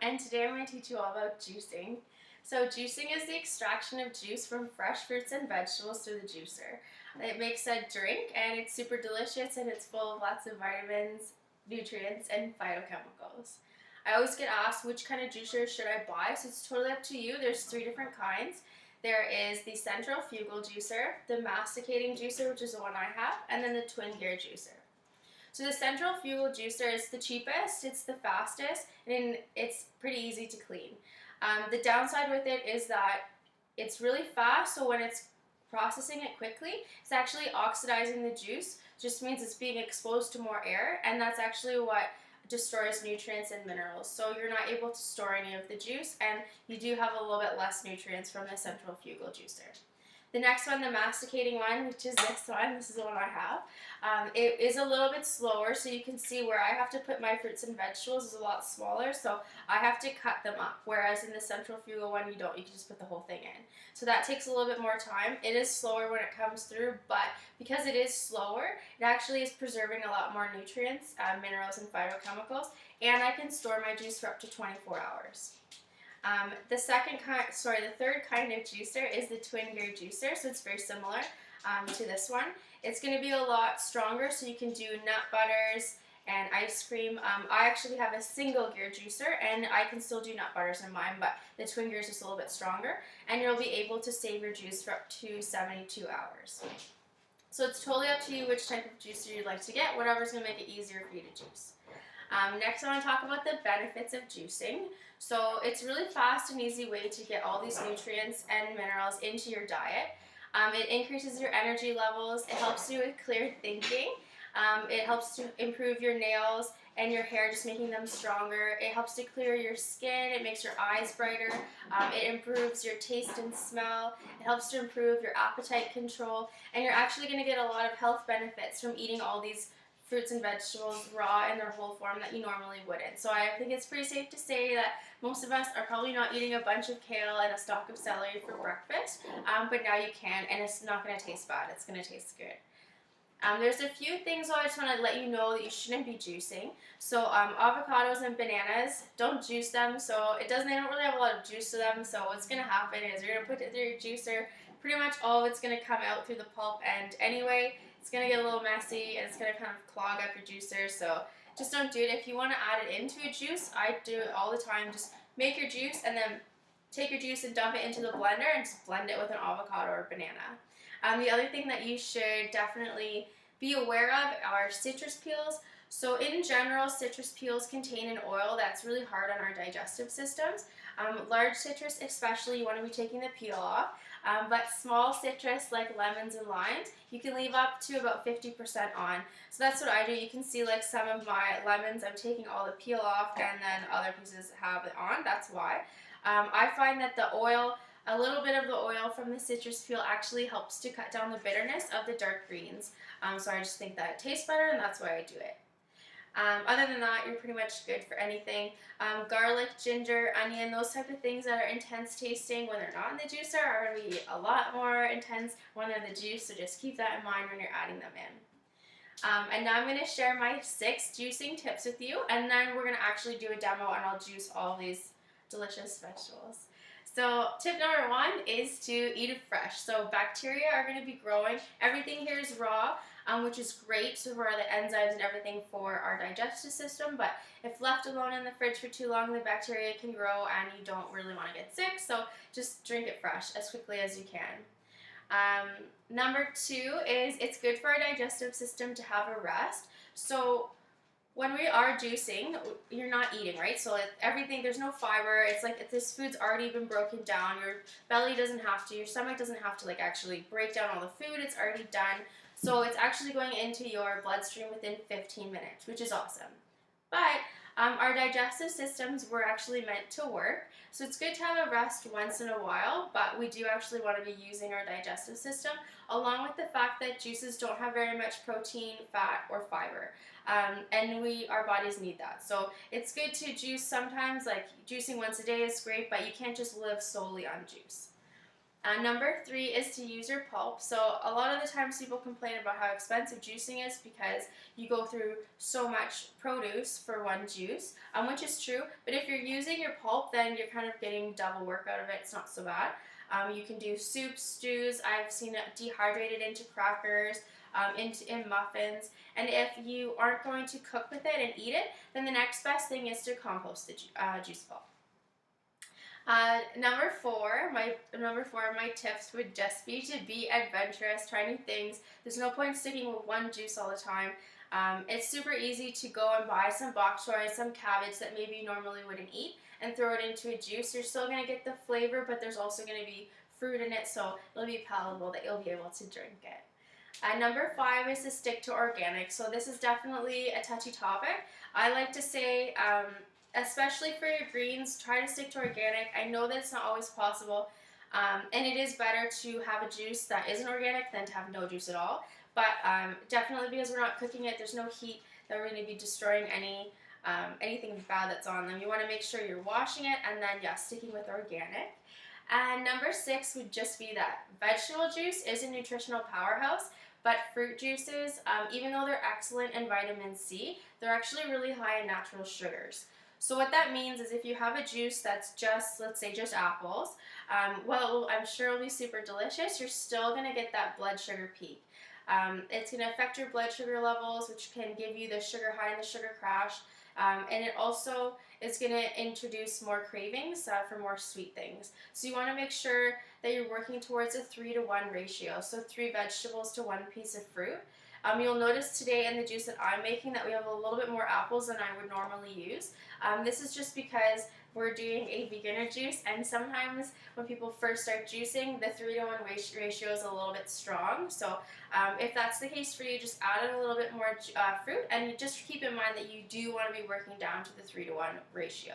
and today I'm going to teach you all about juicing. So juicing is the extraction of juice from fresh fruits and vegetables through the juicer. It makes a drink and it's super delicious and it's full of lots of vitamins, nutrients, and phytochemicals. I always get asked which kind of juicer should I buy, so it's totally up to you. There's 3 different kinds. There is the centrifugal juicer, the masticating juicer, which is the one I have, and then the twin gear juicer. So the centrifugal juicer is the cheapest, it's the fastest, and it's pretty easy to clean. The downside with it is that it's really fast, so when it's processing it quickly, it's actually oxidizing the juice. Just means it's being exposed to more air, and that's actually what destroys nutrients and minerals. So you're not able to store any of the juice, and you do have a little bit less nutrients from the centrifugal juicer. The next one, the masticating one, which is this is the one I have. It is a little bit slower, so you can see where I have to put my fruits and vegetables is a lot smaller, so I have to cut them up, whereas in the centrifugal one, you don't. You can just put the whole thing in. So that takes a little bit more time. It is slower when it comes through, but because it is slower, it actually is preserving a lot more nutrients, minerals, and phytochemicals, and I can store my juice for up to 24 hours. The third kind of juicer is the twin gear juicer, so it's very similar to this one. It's going to be a lot stronger, so you can do nut butters and ice cream. I actually have a single gear juicer, and I can still do nut butters in mine, but the twin gear is just a little bit stronger, and you'll be able to save your juice for up to 72 hours. So it's totally up to you which type of juicer you'd like to get, whatever's going to make it easier for you to juice. Next, I want to talk about the benefits of juicing. So it's a really fast and easy way to get all these nutrients and minerals into your diet. It increases your energy levels. It helps you with clear thinking. It helps to improve your nails and your hair, just making them stronger. It helps to clear your skin. It makes your eyes brighter. It improves your taste and smell. It helps to improve your appetite control. And you're actually going to get a lot of health benefits from eating all these fruits and vegetables raw in their whole form that you normally wouldn't. So I think it's pretty safe to say that most of us are probably not eating a bunch of kale and a stalk of celery for breakfast, but now you can, and it's not going to taste bad. It's going to taste good. There's a few things I just want to let you know that you shouldn't be juicing. So avocados and bananas, don't juice them. So they don't really have a lot of juice to them. So what's going to happen is you're going to put it through your juicer. Pretty much all of it's going to come out through the pulp end anyway. It's going to get a little messy, and it's going to kind of clog up your juicer. So just don't do it. If you want to add it into a juice, I do it all the time. Just make your juice and then take your juice and dump it into the blender and just blend it with an avocado or banana. The other thing that you should definitely be aware of are citrus peels. So in general, citrus peels contain an oil that's really hard on our digestive systems. Large citrus especially, you want to be taking the peel off. But small citrus like lemons and limes, you can leave up to about 50% on. So that's what I do. You can see like some of my lemons, I'm taking all the peel off, and then other pieces have it on. That's why. I find that the oil, a little bit of the oil from the citrus peel actually helps to cut down the bitterness of the dark greens. So I just think that it tastes better, and that's why I do it. Other than that, you're pretty much good for anything. Garlic, ginger, onion, those type of things that are intense tasting when they're not in the juicer are going to be a lot more intense when they're in the juice, so just keep that in mind when you're adding them in. And now I'm going to share my 6 juicing tips with you, and then we're going to actually do a demo and I'll juice all these delicious vegetables. So tip number 1 is to eat it fresh. So bacteria are going to be growing. Everything here is raw, which is great so for the enzymes and everything for our digestive system, but if left alone in the fridge for too long, the bacteria can grow and you don't really want to get sick, so just drink it fresh as quickly as you can. Number 2 is it's good for our digestive system to have a rest. So when we are juicing, you're not eating, right? So everything, there's no fiber. It's like if this food's already been broken down. Your belly doesn't have to, your stomach doesn't have to like actually break down all the food. It's already done. So it's actually going into your bloodstream within 15 minutes, which is awesome. But our digestive systems were actually meant to work. So it's good to have a rest once in a while, but we do actually want to be using our digestive system, along with the fact that juices don't have very much protein, fat, or fiber. And our bodies need that. So it's good to juice sometimes, like juicing once a day is great, but you can't just live solely on juice. Number 3 is to use your pulp. So a lot of the times people complain about how expensive juicing is because you go through so much produce for one juice, which is true. But if you're using your pulp, then you're kind of getting double work out of it. It's not so bad. You can do soups, stews. I've seen it dehydrated into crackers, in muffins. And if you aren't going to cook with it and eat it, then the next best thing is to compost the juice pulp. Number four of my tips would just to be adventurous, try new things. There's no point sticking with one juice all the time. It's super easy to go and buy some bok choy, some cabbage that maybe you normally wouldn't eat, and throw it into a juice. You're still going to get the flavor, but there's also going to be fruit in it, so it'll be palatable that you'll be able to drink it. Number 5 is to stick to organic. So this is definitely a touchy topic. I like to say, especially for your greens, try to stick to organic. I know that it's not always possible, and it is better to have a juice that isn't organic than to have no juice at all. But definitely, because we're not cooking it, there's no heat that we're going to be destroying anything bad that's on them. You want to make sure you're washing it, and then sticking with organic. And number 6 would just be that vegetable juice is a nutritional powerhouse, but fruit juices, even though they're excellent in vitamin C, they're actually really high in natural sugars. So what that means is if you have a juice that's just, let's say, just apples, well, I'm sure it'll be super delicious, you're still going to get that blood sugar peak. It's going to affect your blood sugar levels, which can give you the sugar high and the sugar crash. And it also is going to introduce more cravings for more sweet things. So you want to make sure that you're working towards a 3-to-1 ratio. So 3 vegetables to 1 piece of fruit. You'll notice today in the juice that I'm making that we have a little bit more apples than I would normally use. This is just because we're doing a beginner juice, and sometimes when people first start juicing, the 3-to-1 ratio is a little bit strong. So if that's the case for you, just add in a little bit more fruit, and you just keep in mind that you do want to be working down to the 3-to-1 ratio.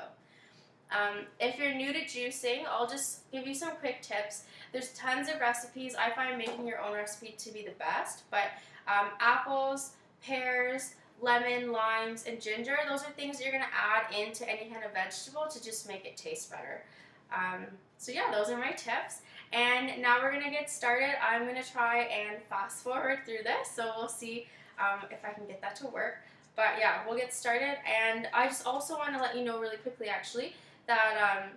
If you're new to juicing, I'll just give you some quick tips. There's tons of recipes. I find making your own recipe to be the best, but apples, pears, lemon, limes, and ginger, those are things that you're going to add into any kind of vegetable to just make it taste better. So yeah, those are my tips. And now we're going to get started. I'm going to try and fast forward through this, so we'll see if I can get that to work. But yeah, we'll get started. And I just also want to let you know really quickly, actually, that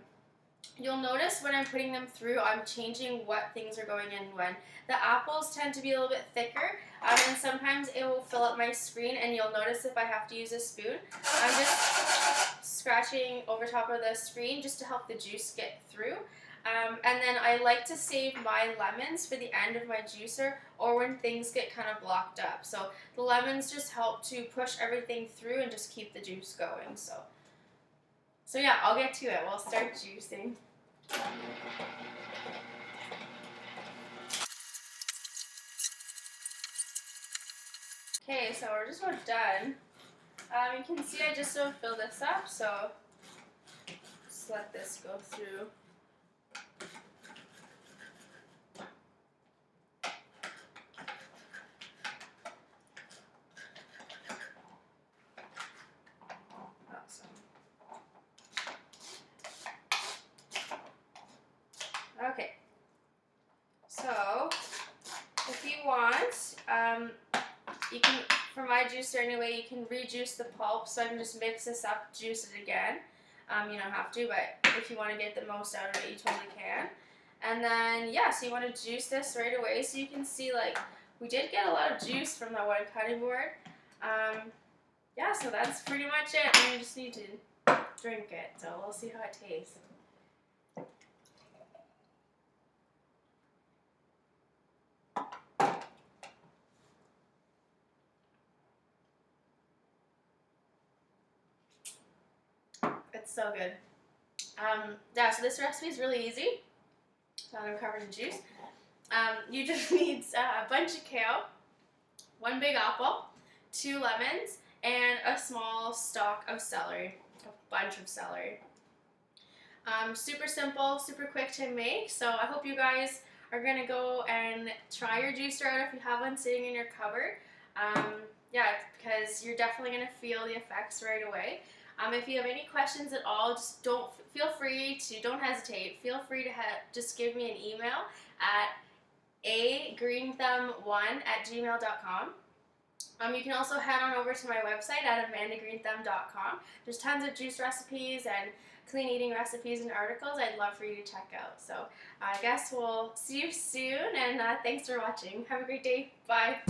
you'll notice when I'm putting them through, I'm changing what things are going in when. The apples tend to be a little bit thicker, and sometimes it will fill up my screen, and you'll notice if I have to use a spoon, I'm just scratching over top of the screen just to help the juice get through. And then I like to save my lemons for the end of my juicer, or when things get kind of blocked up. So the lemons just help to push everything through and just keep the juice going. So yeah, I'll get to it. We'll start juicing. Okay, so we're just about done. You can see I just don't fill this up, so just let this go through. Awesome. Okay, so if you want, you can, for my juicer anyway, you can rejuice the pulp, so I can just mix this up, juice it again. You don't have to, but if you want to get the most out of it, you totally can. And then, yeah, so you want to juice this right away, so you can see, like, we did get a lot of juice from that one cutting board. Yeah, so that's pretty much it, and you just need to drink it, so we'll see how it tastes. It's so good. Yeah, so this recipe is really easy. So I'm covered in juice. You just need a bunch of kale, 1 big apple, 2 lemons, and a small stalk of celery, a bunch of celery. Super simple, super quick to make, so I hope you guys are going to go and try your juicer out if you have one sitting in your cupboard. Yeah, because you're definitely going to feel the effects right away. If you have any questions at all, just don't hesitate. Feel free to just give me an email at agreenthumb1@gmail.com. You can also head on over to my website at amandagreenthumb.com. There's tons of juice recipes and clean eating recipes and articles I'd love for you to check out. So I guess we'll see you soon, and thanks for watching. Have a great day. Bye.